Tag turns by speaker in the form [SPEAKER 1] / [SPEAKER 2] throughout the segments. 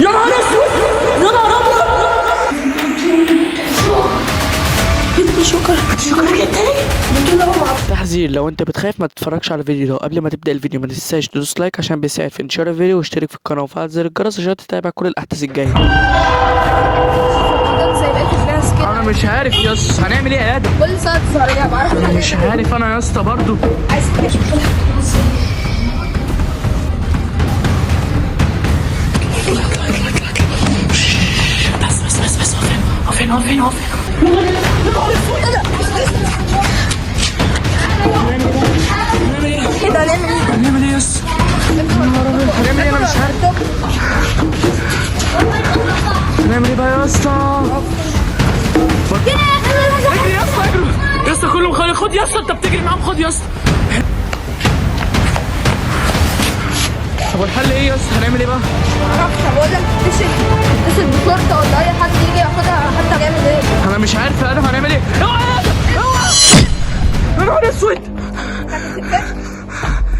[SPEAKER 1] يا نهار اسود، يا نهار ابيض. شكرا تحذير: لو انت بتخاف ما تتفرجش على الفيديو ده. قبل ما تبدا الفيديو ما تنساش تدوس لايك عشان بيساعد في انتشار الفيديو، واشترك في القناه وفعل زر الجرس عشان تتابع كل الاحداث الجايه. انا مش عارف يا اسطى هنعمل ايه يا ادم.
[SPEAKER 2] كل سنه تصاريع بعرف.
[SPEAKER 1] انا مش عارف انا يا اسطى برضه.
[SPEAKER 2] عايز
[SPEAKER 1] بس فين
[SPEAKER 2] كده
[SPEAKER 1] هنعمل ايه يا اسطى؟ هنعمل ايه؟ انا مش عارف هنعمل ايه بقى يا اسطى. اجري يا اسطى، اجري يا اسطى، كله خد يا اسطى، انت بتجري معاهم، خد يا اسطى. طب الحل ايه يا اسطى؟ هنعمل ايه بقى؟
[SPEAKER 2] معرفش. بقول لك اتصل بشرطه ولا اي حد يجي ياخدها حتى. هنعمل ايه؟
[SPEAKER 1] انا مش عارف يا ادم هنعمل ايه. اوعى يا ادم، اوعى. يا نهار اسود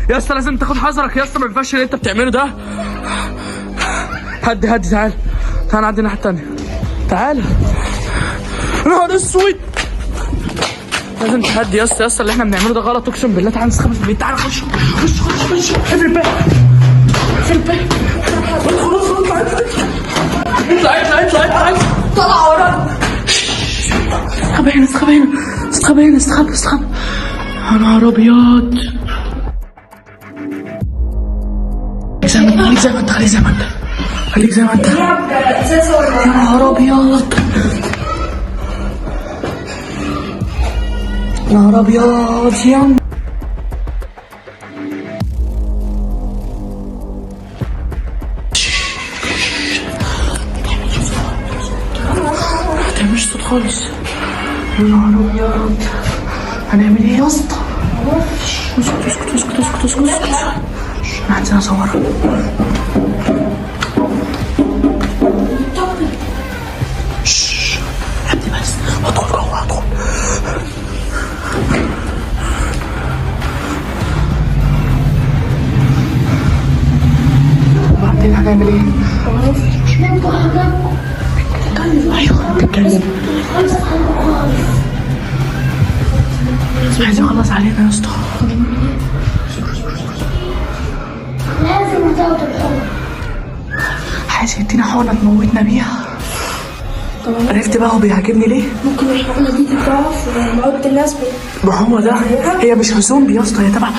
[SPEAKER 1] يا اسطى، لازم تاخد حذرك يا اسطى، ما ينفعش اللي انت بتعمله ده. هدي تعال نعدي الناحيه التانيه. تعال. يا نهار اسود، لازم تهدي يا اسطى، اللي احنا بنعمله ده غلط، اقسم بالله. تعال نستخبى في البيت، تعال خش اقفل الباب، اطلع
[SPEAKER 2] طلع ورانا.
[SPEAKER 1] استخبى. يا نهار ابيض. خليك زي ما انت. يا نهار ابيض. يا مش صوت خالص. يا نهار ابيض، هنعمل ايه يا اسطى؟ اسكت. انا عايزين اصور. ابني بس ادخل جوه. وبعدين هنعمل ايه؟ نتكلم. عايز يخلص علينا يا اسطى.
[SPEAKER 3] لازم تاخد الحقن.
[SPEAKER 1] عايز يدينا حقنة تموتنا بيها. عرفت بقى هو بيعجبني ليه؟
[SPEAKER 2] ممكن الحقنه دي تضعف موت الناس.
[SPEAKER 1] ما هو ده، هي مش زومبي يا اسطى، هي تبع.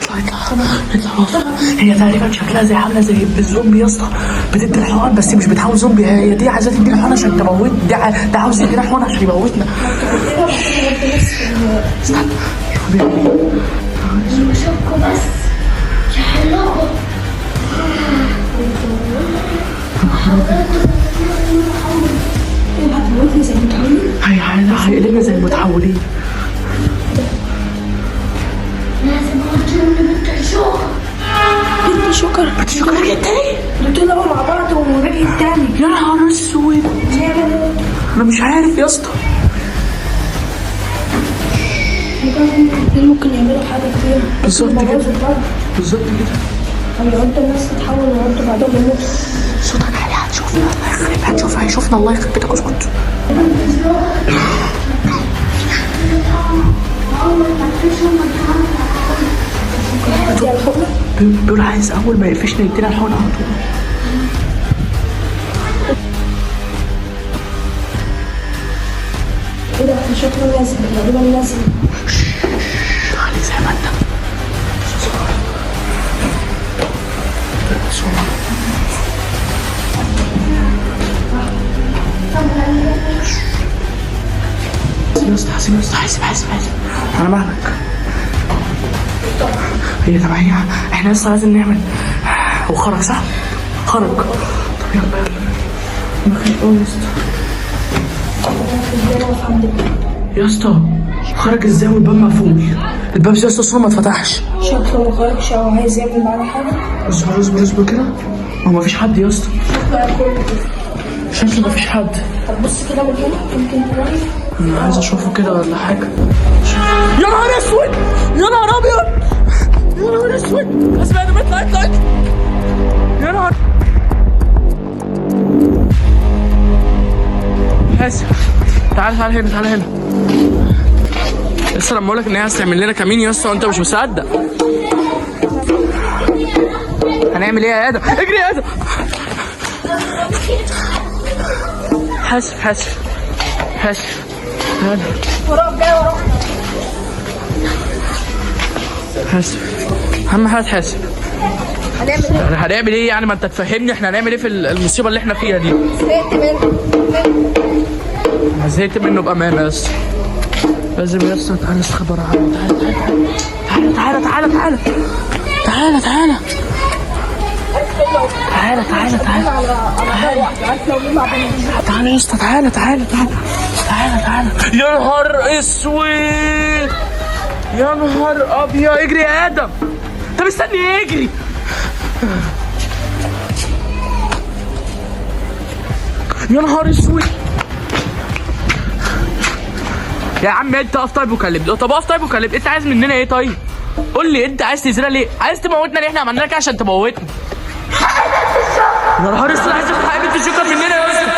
[SPEAKER 1] اطلع. هي تقريبا شكلها عامله زي الزومبي يا اسطى، بتدي الحقن بس مش بتحاول زومبي. هي دي عايزه تدينا حقن عشان تموت، ده عاوز يدينا حقن عشان يموتنا. استنى شوف بيعمل ايه.
[SPEAKER 3] بشوفكم بس يحلقوا.
[SPEAKER 2] هتموتني زي المتحولين.
[SPEAKER 1] هيقلبنا زي المتحولين.
[SPEAKER 3] لازم اوديهم لبنت الشغل.
[SPEAKER 2] بنت شكر
[SPEAKER 1] رجعت تاني.
[SPEAKER 2] دول مع بعض ورجعت تاني.
[SPEAKER 1] يا نهار اسود، انا مش عارف يا اسطى.
[SPEAKER 2] ممكن يعملوا حاجه كبيره.
[SPEAKER 1] بالظبط كده.
[SPEAKER 2] هيقعدوا الناس تتحول ويقعدوا بعدهم يموتوا.
[SPEAKER 1] صوتك عالي، هيشوفنا الله يخرب بيتك. اسكت. بيقول عايز اول ما يقفشنا يدينا الحقنة على طول.
[SPEAKER 2] ايه ده؟ احنا شكله نازل تقريبا نازل.
[SPEAKER 1] خليك زي ما انت. حاسب. انا مالك؟ هي تبعية. احنا لسه لازم نعمل. وخرج صح؟ خرج. طب يلا يا اسطى، خرج ازاي والباب مقفول؟ الباب يا اسطى ما اتفتحش.
[SPEAKER 2] شكله ما خرجش او عايز يعمل معانا حاجه.
[SPEAKER 1] اصبر كده. هو مفيش حد يا اسطى. شكله مفيش حد.
[SPEAKER 2] طب بص كده من هنا يمكن تلاقي.
[SPEAKER 1] انا عايز اشوفه كده ولا حاجه. يا نهار اسود، يا نهار ابيض، يا نهار اسود. اسمع، اطلع. يا نهار حاسب تعال هنا تعال هنا. لسه لما اقول لك ان هي عايز تعمل لنا كمين يا اسطى وانت مش مصدق. هنعمل ايه يا ادم؟ اجري يا ادم. حاسب
[SPEAKER 2] وراك جاي وراك.
[SPEAKER 1] حاسب اهم حاجه تحاسب.
[SPEAKER 2] هنعمل
[SPEAKER 1] ايه يعني؟ ما انت تفهمني احنا هنعمل ايه في المصيبه اللي احنا فيها دي.
[SPEAKER 2] زهقت منه.
[SPEAKER 1] انا زهقت منه بامانه يا اسطى. لازم يا اسطى تعالى استخبى ورا. تعالى تعالى يا اسطى تعالى. يا نهار اسود، يا نهار ابيض. اجري يا ادم. طب استني اجري. يا نهار اسود يا عم. انت اقف طيب وكلمني. طب اقف طيب وكلمني. انت عايز مننا ايه طيب؟ قول لي انت عايز تزرع ليه؟ عايز تموتنا ليه؟ احنا عملنا لك عشان تموتنا. يا نهار اسود، عايز تفتح بنت الجوكر مننا يا اسطى.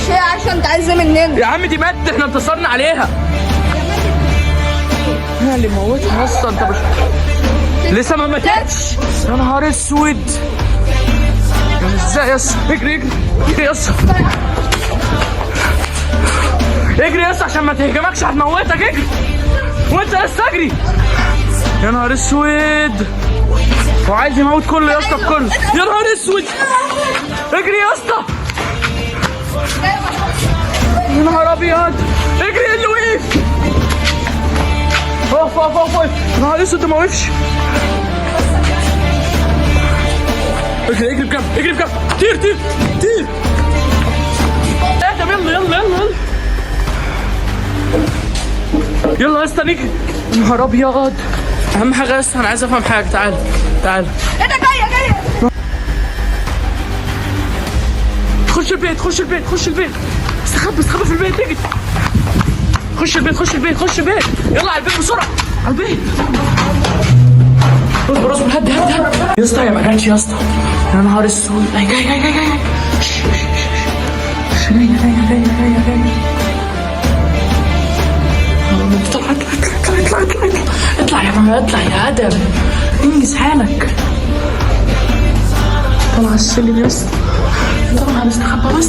[SPEAKER 2] شيء عشان انت عايز مننا
[SPEAKER 1] يا عم دي مات، احنا انتصرنا عليها. انا اللي موتها يا اسطى. انت مش لسه ما ماتتش. يا نهار اسود. ازاي يا اسطى؟ اجري يا اسطى. اجري يا اسطى عشان ما تهجمكش، هتموتك. اجري وانت لسه اجري. يا نهار اسود، وعايز يموت كله يا اسطى بكله. يا نهار اسود، اجري يا اسطى. يا نهار ابيض، اجري اللي وقف. اقف. يا نهار اسود، ده ما وقفش. اجري بجنب. طير. ادم يلا. يلا يا اسطى نجري. يا نهار ابيض. اهم حاجه يا اسطى انا عايز افهم حاجه. تعال.
[SPEAKER 2] ايه ده؟ جايه
[SPEAKER 1] خش البيت. استخبى في البيت. اجري. خش البيت. يلا على البيت بسرعه. على البيت. اصبر هد. يا اسطى يا ما جاتش يا اسطى. يا نهار اسود. جاي. جاي. اطلع يا ماما. اطلع يا ادم. انجز حالك. طلع على السلم يا اسطى. طبعا استخبى.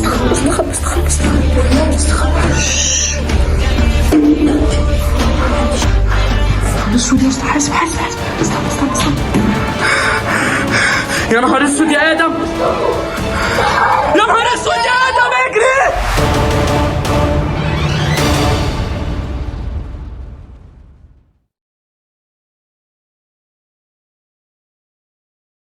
[SPEAKER 1] اسود يا اسطى. حاسب. استنى. يا نهار اسود يا ادم.